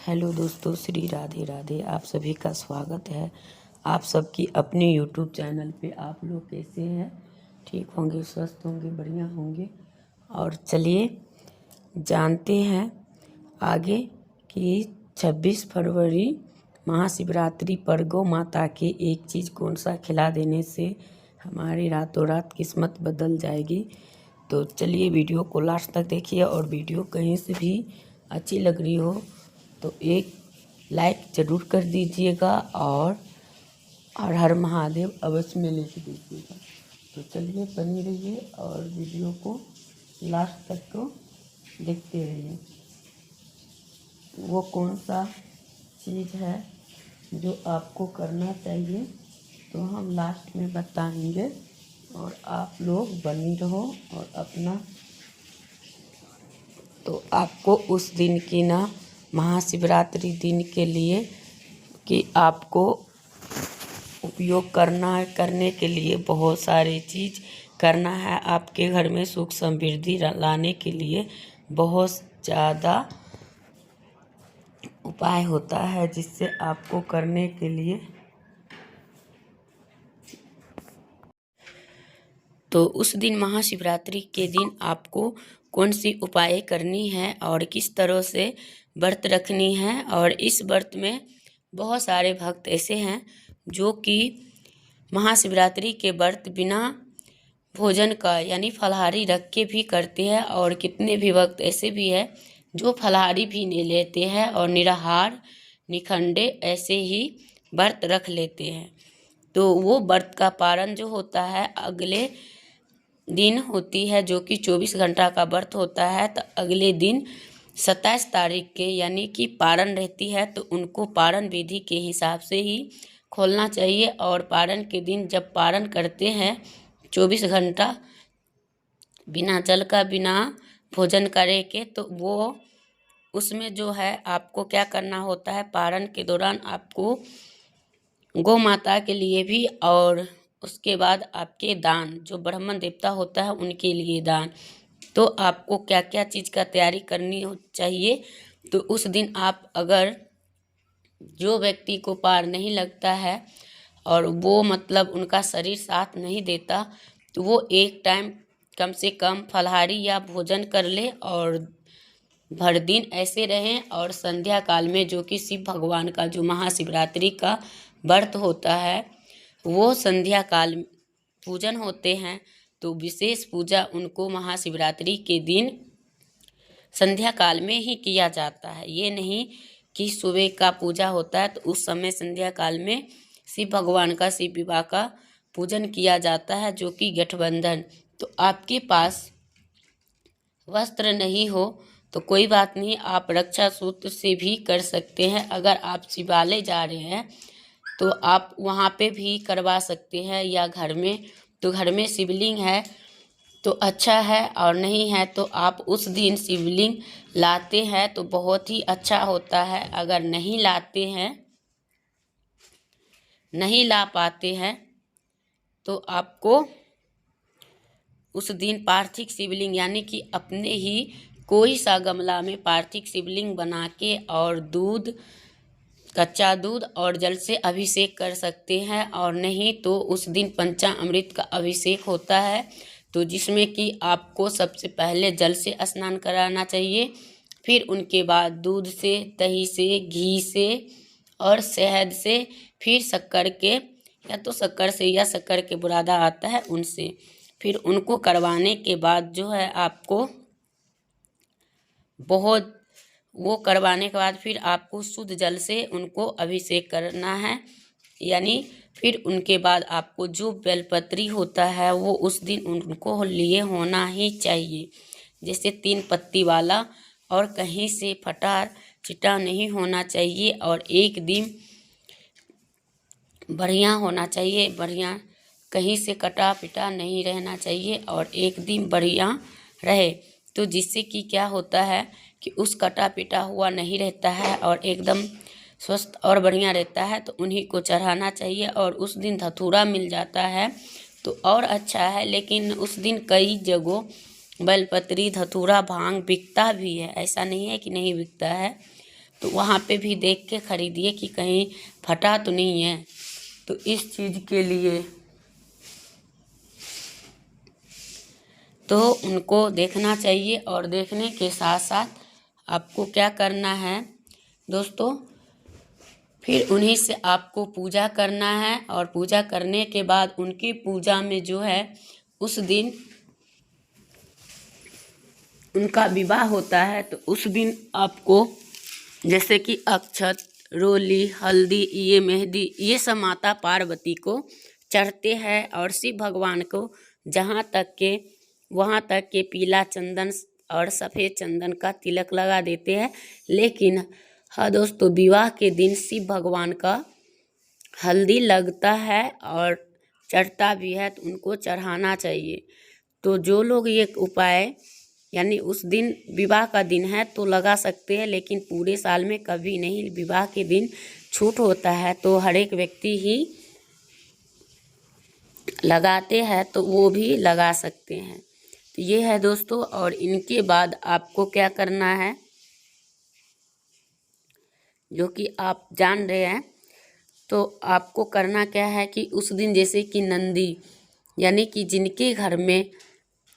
Hello दोस्तों, श्री राधे राधे। आप सभी का स्वागत है आप सबकी अपने यूट्यूब चैनल पे। आप लोग कैसे हैं? ठीक होंगे, स्वस्थ होंगे, बढ़िया होंगे। और चलिए जानते हैं आगे कि 26 फरवरी महाशिवरात्रि पर गौ माता के एक चीज़ कौन सा खिला देने से हमारी रातों रात किस्मत बदल जाएगी। तो चलिए वीडियो को लास्ट तक देखिए, और वीडियो कहीं से भी अच्छी लग रही हो तो एक लाइक ज़रूर कर दीजिएगा और हर हर महादेव अवश्य में लिख दीजिएगा। तो चलिए बनी रहिए और वीडियो को लास्ट तक तो देखते रहिए। वो कौन सा चीज़ है जो आपको करना चाहिए तो हम लास्ट में बताएंगे, और आप लोग बनी रहो। और अपना तो आपको उस दिन की ना महाशिवरात्रि दिन के लिए कि आपको उपयोग करने के लिए बहुत सारी चीज़ करना है। आपके घर में सुख समृद्धि लाने के लिए बहुत ज़्यादा उपाय होता है, जिससे आपको करने के लिए तो उस दिन महाशिवरात्रि के दिन आपको कौन सी उपाय करनी है और किस तरह से व्रत रखनी है। और इस व्रत में बहुत सारे भक्त ऐसे हैं जो कि महाशिवरात्रि के व्रत बिना भोजन का यानी फलाहारी रख के भी करते हैं, और कितने भी भक्त ऐसे भी हैं जो फलाहारी भी नहीं लेते हैं और निराहार निखंडे ऐसे ही व्रत रख लेते हैं। तो वो व्रत का पारण जो होता है अगले दिन होती है, जो कि 24 घंटा का व्रत होता है। तो अगले दिन 27 तारीख के यानी कि पारण रहती है, तो उनको पारण विधि के हिसाब से ही खोलना चाहिए। और पारण के दिन जब पारण करते हैं 24 घंटा बिना जल का बिना भोजन करे के, तो वो उसमें जो है आपको क्या करना होता है, पारण के दौरान आपको गौ माता के लिए भी और उसके बाद आपके दान जो ब्राह्मण देवता होता है उनके लिए दान, तो आपको क्या क्या चीज़ का तैयारी करनी चाहिए। तो उस दिन आप अगर जो व्यक्ति को पार नहीं लगता है और वो मतलब उनका शरीर साथ नहीं देता, तो वो एक टाइम कम से कम फलाहारी या भोजन कर ले और भर दिन ऐसे रहें। और संध्या काल में जो कि शिव भगवान का जो महाशिवरात्रि का व्रत होता है वो संध्या काल पूजन होते हैं, तो विशेष पूजा उनको महाशिवरात्रि के दिन संध्या काल में ही किया जाता है। ये नहीं कि सुबह का पूजा होता है तो उस समय संध्या काल में शिव भगवान का शिव विवाह का पूजन किया जाता है, जो कि गठबंधन। तो आपके पास वस्त्र नहीं हो तो कोई बात नहीं, आप रक्षा सूत्र से भी कर सकते हैं। अगर आप शिवालय जा रहे हैं तो आप वहाँ पे भी करवा सकते हैं, या घर में तो घर में शिवलिंग है तो अच्छा है, और नहीं है तो आप उस दिन शिवलिंग लाते हैं तो बहुत ही अच्छा होता है। अगर नहीं ला पाते हैं तो आपको उस दिन पार्थिव शिवलिंग यानी कि अपने ही कोई सा गमला में पार्थिव शिवलिंग बना के और कच्चा दूध और जल से अभिषेक कर सकते हैं। और नहीं तो उस दिन पंचामृत का अभिषेक होता है, तो जिसमें कि आपको सबसे पहले जल से स्नान कराना चाहिए, फिर उनके बाद दूध से, दही से, घी से और शहद से, फिर शक्कर के या तो शक्कर से या शक्कर के बुरादा आता है उनसे, फिर उनको करवाने के बाद जो है आपको वो करवाने के बाद फिर आपको शुद्ध जल से उनको अभिषेक करना है। यानी फिर उनके बाद आपको जो बेलपत्री होता है वो उस दिन उनको लिए होना ही चाहिए, जैसे 3 पत्ती वाला, और कहीं से फटा चिटा नहीं होना चाहिए, और एक दिन बढ़िया होना चाहिए, बढ़िया कहीं से कटा पिटा नहीं रहना चाहिए, और एक दिन बढ़िया रहे। तो जिससे कि क्या होता है कि उस कटा पिटा हुआ नहीं रहता है और एकदम स्वस्थ और बढ़िया रहता है, तो उन्हीं को चढ़ाना चाहिए। और उस दिन धतूरा मिल जाता है तो और अच्छा है, लेकिन उस दिन कई जगहों बेलपत्री धतूरा भांग बिकता भी है, ऐसा नहीं है कि नहीं बिकता है। तो वहाँ पे भी देख के खरीदिए कि कहीं फटा तो नहीं है। तो इस चीज़ के लिए तो उनको देखना चाहिए, और देखने के साथ साथ आपको क्या करना है दोस्तों, फिर उन्हीं से आपको पूजा करना है। और पूजा करने के बाद उनकी पूजा में जो है उस दिन उनका विवाह होता है, तो उस दिन आपको जैसे कि अक्षत, रोली, हल्दी, ये मेहंदी, ये सब माता पार्वती को चढ़ते हैं। और शिव भगवान को वहाँ तक के पीला चंदन और सफ़ेद चंदन का तिलक लगा देते हैं। लेकिन हाँ दोस्तों, विवाह के दिन शिव भगवान का हल्दी लगता है और चढ़ता भी है, तो उनको चढ़ाना चाहिए। तो जो लोग ये उपाय यानी उस दिन विवाह का दिन है तो लगा सकते हैं, लेकिन पूरे साल में कभी नहीं, विवाह के दिन छूट होता है तो हर एक व्यक्ति ही लगाते हैं, तो वो भी लगा सकते हैं। तो ये है दोस्तों। और इनके बाद आपको क्या करना है, जो कि आप जान रहे हैं, तो आपको करना क्या है कि उस दिन जैसे कि नंदी यानी कि जिनके घर में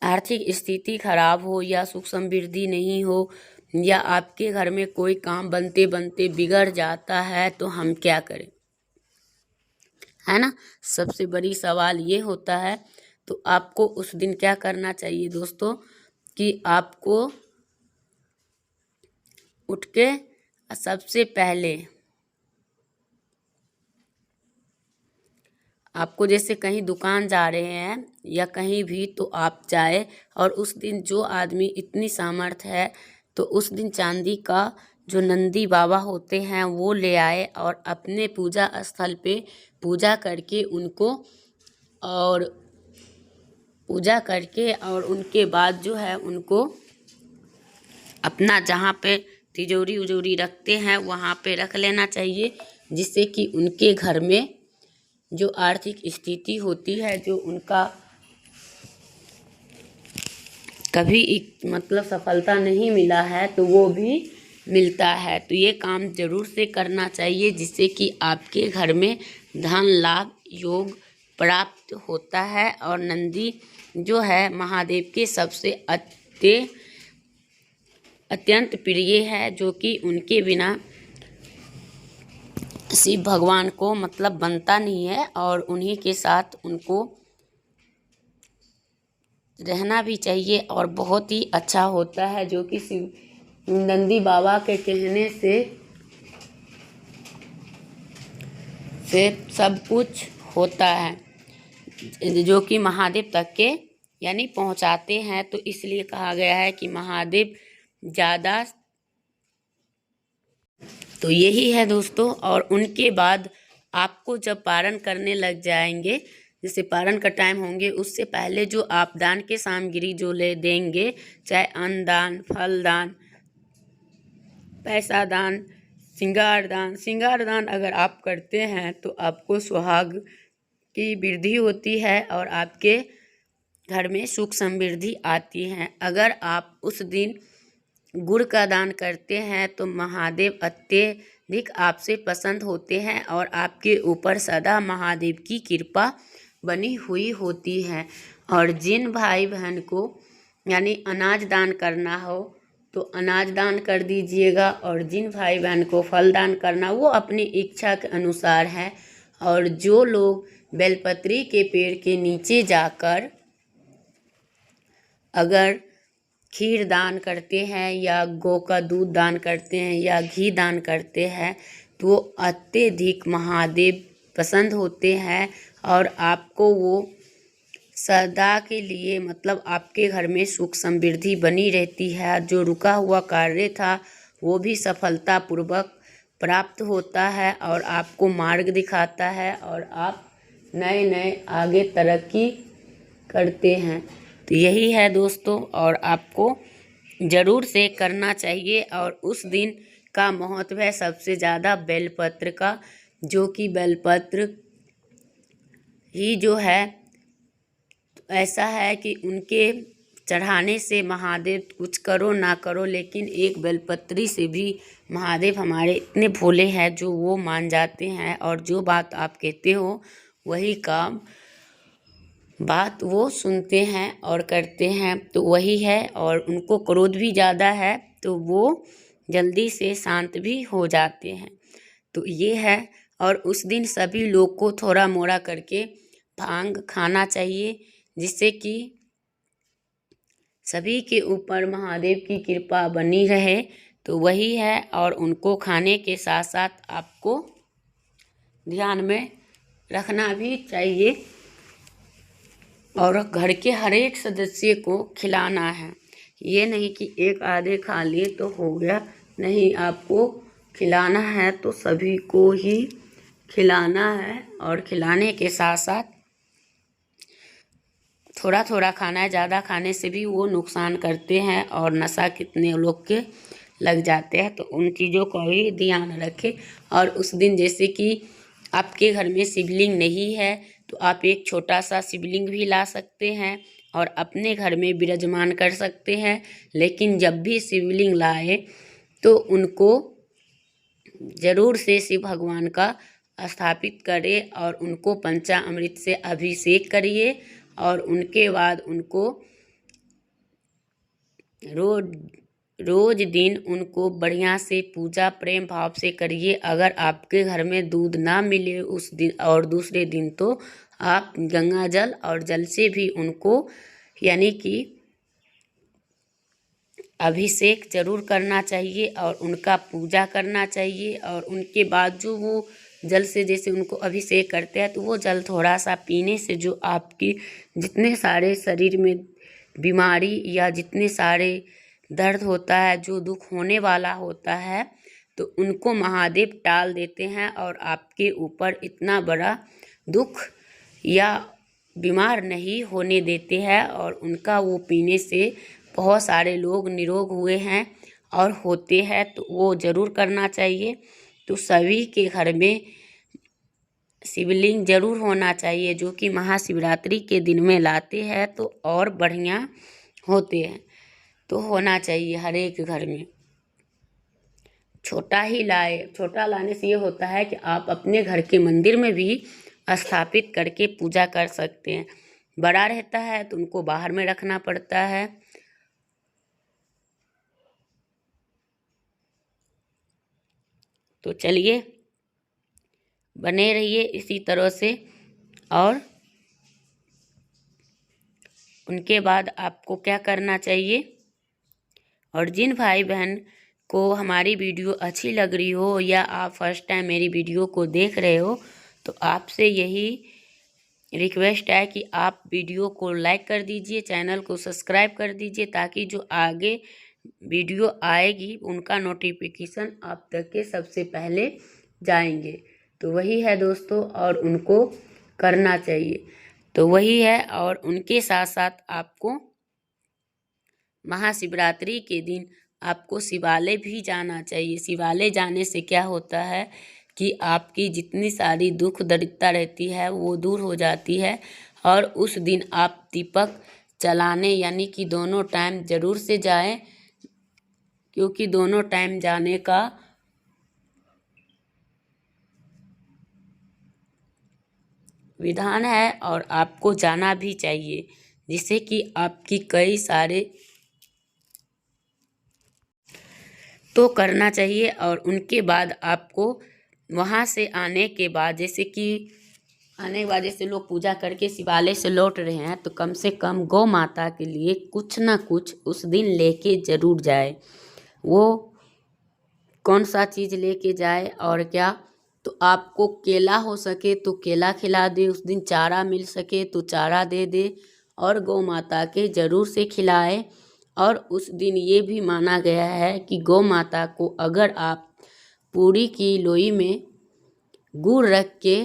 आर्थिक स्थिति खराब हो या सुख समृद्धि नहीं हो, या आपके घर में कोई काम बनते बनते बिगड़ जाता है, तो हम क्या करें, है ना। सबसे बड़ी सवाल ये होता है। तो आपको उस दिन क्या करना चाहिए दोस्तों, कि आपको उठ के सबसे पहले आपको जैसे कहीं दुकान जा रहे हैं या कहीं भी, तो आप जाए, और उस दिन जो आदमी इतनी सामर्थ्य है तो उस दिन चांदी का जो नंदी बाबा होते हैं वो ले आए, और अपने पूजा स्थल पे पूजा करके और उनके बाद जो है उनको अपना जहाँ पे तिजोरी उजोरी रखते हैं वहाँ पे रख लेना चाहिए, जिससे कि उनके घर में जो आर्थिक स्थिति होती है, जो उनका कभी मतलब सफलता नहीं मिला है, तो वो भी मिलता है। तो ये काम जरूर से करना चाहिए, जिससे कि आपके घर में धन लाभ योग प्राप्त होता है। और नंदी जो है महादेव के सबसे अत्यंत प्रिय है, जो कि उनके बिना शिव भगवान को मतलब बनता नहीं है, और उन्हीं के साथ उनको रहना भी चाहिए और बहुत ही अच्छा होता है, जो कि शिव नंदी बाबा के कहने से सब कुछ होता है, जो कि महादेव तक के यानी पहुंचाते हैं। तो इसलिए कहा गया है कि महादेव ज़्यादा। तो यही है दोस्तों। और उनके बाद आपको जब पारण करने लग जाएंगे, जैसे पारण का टाइम होंगे, उससे पहले जो आप दान के सामग्री जो ले देंगे, चाहे अन्न दान, फल दान, पैसा दान, श्रृंगार दान अगर आप करते हैं तो आपको सुहाग की वृद्धि होती है और आपके घर में सुख समृद्धि आती है। अगर आप उस दिन गुड़ का दान करते हैं तो महादेव अत्यधिक आपसे पसंद होते हैं और आपके ऊपर सदा महादेव की कृपा बनी हुई होती है। और जिन भाई बहन को यानी अनाज दान करना हो तो अनाज दान कर दीजिएगा, और जिन भाई बहन को फल दान करना वो अपनी इच्छा के अनुसार है। और जो लोग बेलपत्री के पेड़ के नीचे जाकर अगर खीर दान करते हैं या गौ का दूध दान करते हैं या घी दान करते हैं तो अत्यधिक महादेव पसंद होते हैं और आपको वो सदा के लिए मतलब आपके घर में सुख समृद्धि बनी रहती है। जो रुका हुआ कार्य था वो भी सफलतापूर्वक प्राप्त होता है और आपको मार्ग दिखाता है और आप नए नए आगे तरक्की करते हैं। तो यही है दोस्तों, और आपको ज़रूर से करना चाहिए। और उस दिन का महत्व है सबसे ज़्यादा बेलपत्र का, जो कि बेलपत्र ही जो है ऐसा है कि उनके चढ़ाने से महादेव कुछ करो ना करो, लेकिन एक बेलपत्री से भी महादेव हमारे इतने भोले हैं जो वो मान जाते हैं और जो बात आप कहते हो वही काम बात वो सुनते हैं और करते हैं। तो वही है, और उनको क्रोध भी ज़्यादा है तो वो जल्दी से शांत भी हो जाते हैं। तो ये है। और उस दिन सभी लोग को थोड़ा मोड़ा करके भांग खाना चाहिए, जिससे कि सभी के ऊपर महादेव की कृपा बनी रहे। तो वही है, और उनको खाने के साथ साथ आपको ध्यान में रखना भी चाहिए और घर के हर एक सदस्य को खिलाना है। ये नहीं कि एक आधे खा लिए तो हो गया, नहीं, आपको खिलाना है तो सभी को ही खिलाना है। और खिलाने के साथ साथ थोड़ा थोड़ा खाना है, ज़्यादा खाने से भी वो नुकसान करते हैं और नशा कितने लोग के लग जाते हैं। तो उन चीज़ों का भी ध्यान रखें। और उस दिन जैसे कि आपके घर में शिवलिंग नहीं है तो आप एक छोटा सा शिवलिंग भी ला सकते हैं और अपने घर में विराजमान कर सकते हैं। लेकिन जब भी शिवलिंग लाए तो उनको जरूर से शिव भगवान का स्थापित करें और उनको पंचामृत से अभिषेक करिए। और उनके बाद उनको रोज दिन उनको बढ़िया से पूजा प्रेम भाव से करिए। अगर आपके घर में दूध ना मिले उस दिन और दूसरे दिन, तो आप गंगा जल और जल से भी उनको यानी कि अभिषेक जरूर करना चाहिए और उनका पूजा करना चाहिए। और उनके बाद जो वो जल से जैसे उनको अभिषेक करते हैं तो वो जल थोड़ा सा पीने से जो आपकी जितने सारे शरीर में बीमारी या जितने सारे दर्द होता है, जो दुख होने वाला होता है, तो उनको महादेव टाल देते हैं और आपके ऊपर इतना बड़ा दुख या बीमार नहीं होने देते हैं। और उनका वो पीने से बहुत सारे लोग निरोग हुए हैं और होते हैं, तो वो ज़रूर करना चाहिए। तो सभी के घर में शिवलिंग जरूर होना चाहिए, जो कि महाशिवरात्रि के दिन में लाते हैं तो और बढ़िया होते हैं। तो होना चाहिए हर एक घर में। छोटा ही लाए, छोटा लाने से ये होता है कि आप अपने घर के मंदिर में भी स्थापित करके पूजा कर सकते हैं। बड़ा रहता है तो उनको बाहर में रखना पड़ता है। तो चलिए बने रहिए इसी तरह से। और उनके बाद आपको क्या करना चाहिए, और जिन भाई बहन को हमारी वीडियो अच्छी लग रही हो या आप फर्स्ट टाइम मेरी वीडियो को देख रहे हो, तो आपसे यही रिक्वेस्ट है कि आप वीडियो को लाइक कर दीजिए, चैनल को सब्सक्राइब कर दीजिए, ताकि जो आगे वीडियो आएगी उनका नोटिफिकेशन आप तक के सबसे पहले जाएंगे। तो वही है दोस्तों, और उनको करना चाहिए। तो वही है, और उनके साथ साथ आपको महाशिवरात्रि के दिन आपको शिवालय भी जाना चाहिए। शिवालय जाने से क्या होता है कि आपकी जितनी सारी दुख दरिद्रता रहती है वो दूर हो जाती है। और उस दिन आप दीपक जलाने यानी कि दोनों टाइम ज़रूर से जाएं, क्योंकि दोनों टाइम जाने का विधान है और आपको जाना भी चाहिए, जिससे कि आपकी कई सारे तो करना चाहिए। और उनके बाद आपको वहाँ से आने के बाद जैसे लोग पूजा करके शिवालय से लौट रहे हैं, तो कम से कम गौ माता के लिए कुछ ना कुछ उस दिन लेके ज़रूर जाए। वो कौन सा चीज़ लेके जाए और क्या, तो आपको केला हो सके तो केला खिला दे, उस दिन चारा मिल सके तो चारा दे दे और गौ माता के ज़रूर से खिलाए। और उस दिन ये भी माना गया है कि गौ माता को अगर आप पूरी की लोई में गुड़ रख के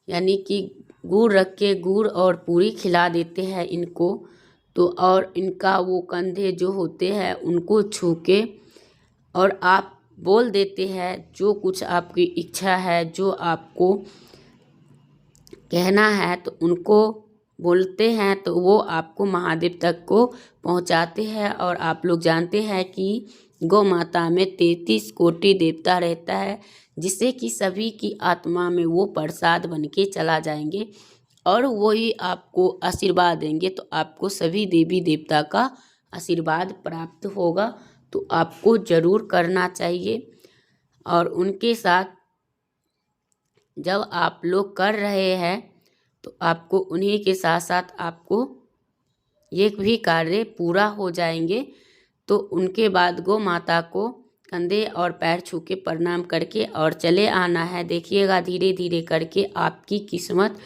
यानी कि गुड़ और पूरी खिला देते हैं इनको, तो और इनका वो कंधे जो होते हैं उनको छू के और आप बोल देते हैं जो कुछ आपकी इच्छा है, जो आपको कहना है, तो उनको बोलते हैं तो वो आपको महादेव तक को पहुंचाते हैं। और आप लोग जानते हैं कि गौ माता में 33 कोटि देवता रहता है, जिससे कि सभी की आत्मा में वो प्रसाद बन के चला जाएंगे और वही आपको आशीर्वाद देंगे। तो आपको सभी देवी देवता का आशीर्वाद प्राप्त होगा, तो आपको ज़रूर करना चाहिए। और उनके साथ जब आप लोग कर रहे हैं तो आपको उन्हीं के साथ साथ आपको ये भी कार्य पूरा हो जाएंगे। तो उनके बाद गौ माता को कंधे और पैर छू के प्रणाम करके और चले आना है। देखिएगा धीरे धीरे करके आपकी किस्मत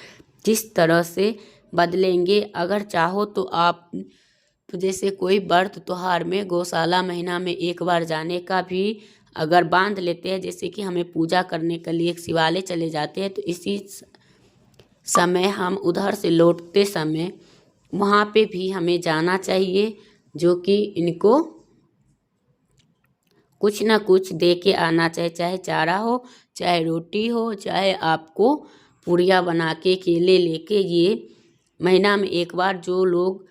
किस तरह से बदलेंगे। अगर चाहो तो आप तो जैसे कोई व्रत त्योहार में गौशाला महीना में एक बार जाने का भी अगर बांध लेते हैं, जैसे कि हमें पूजा करने के लिए एक शिवालय चले जाते हैं, तो इसी समय हम उधर से लौटते समय वहाँ पे भी हमें जाना चाहिए, जो कि इनको कुछ ना कुछ दे के आना चाहिए। चाहे चारा हो, चाहे रोटी हो, चाहे आपको पूड़िया बना के केले लेके, ये महीना में एक बार जो लोग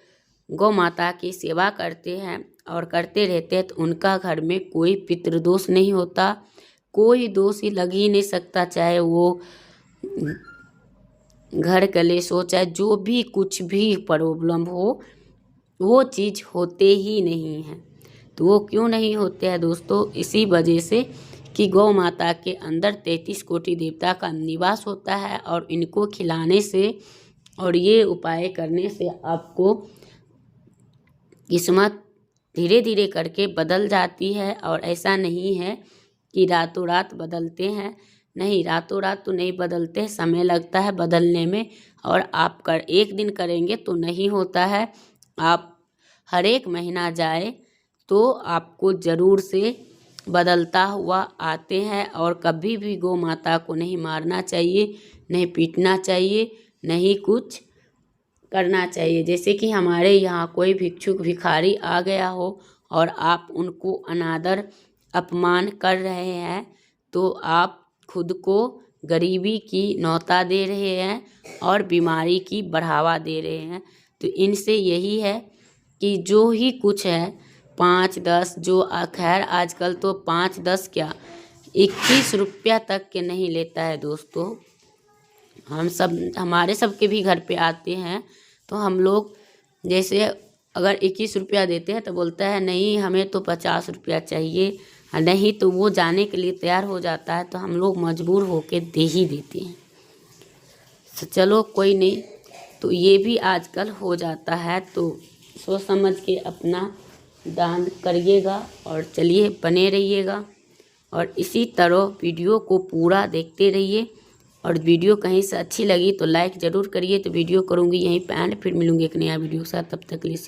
गौ माता की सेवा करते हैं और करते रहते हैं, तो उनका घर में कोई पितृदोष नहीं होता, कोई दोष ही लग ही नहीं सकता। चाहे वो घर कलेश हो, चाहे जो भी कुछ भी प्रॉब्लम हो, वो चीज़ होते ही नहीं हैं। तो वो क्यों नहीं होते हैं दोस्तों? इसी वजह से कि गौ माता के अंदर 33 कोटि देवता का निवास होता है, और इनको खिलाने से और ये उपाय करने से आपको किस्मत धीरे धीरे करके बदल जाती है। और ऐसा नहीं है कि रातों रात बदलते हैं, नहीं, रातों रात तो नहीं बदलते, समय लगता है बदलने में। और आप एक दिन करेंगे तो नहीं होता है, आप हर एक महीना जाए तो आपको ज़रूर से बदलता हुआ आते हैं। और कभी भी गौ माता को नहीं मारना चाहिए, नहीं पीटना चाहिए, नहीं कुछ करना चाहिए। जैसे कि हमारे यहाँ कोई भिक्षुक भिखारी आ गया हो और आप उनको अनादर अपमान कर रहे हैं, तो आप खुद को गरीबी की नौता दे रहे हैं और बीमारी की बढ़ावा दे रहे हैं। तो इनसे यही है कि जो ही कुछ है 5-10 जो खैर आजकल तो 5-10 क्या 21 रुपया तक के नहीं लेता है दोस्तों। हम सब हमारे सबके भी घर पे आते हैं, तो हम लोग जैसे अगर 21 रुपया देते हैं तो बोलता है नहीं हमें तो 50 रुपया चाहिए, नहीं तो वो जाने के लिए तैयार हो जाता है, तो हम लोग मजबूर होके दे ही देते हैं। तो चलो कोई नहीं, तो ये भी आजकल हो जाता है, तो सोच समझ के अपना दान करिएगा और चलिए बने रहिएगा। और इसी तरह वीडियो को पूरा देखते रहिए। और वीडियो कहीं से अच्छी लगी तो लाइक ज़रूर करिए। तो वीडियो करूँगी यहीं पे एंड, फिर मिलूँगी एक नया वीडियो के साथ, तब तक के लिए।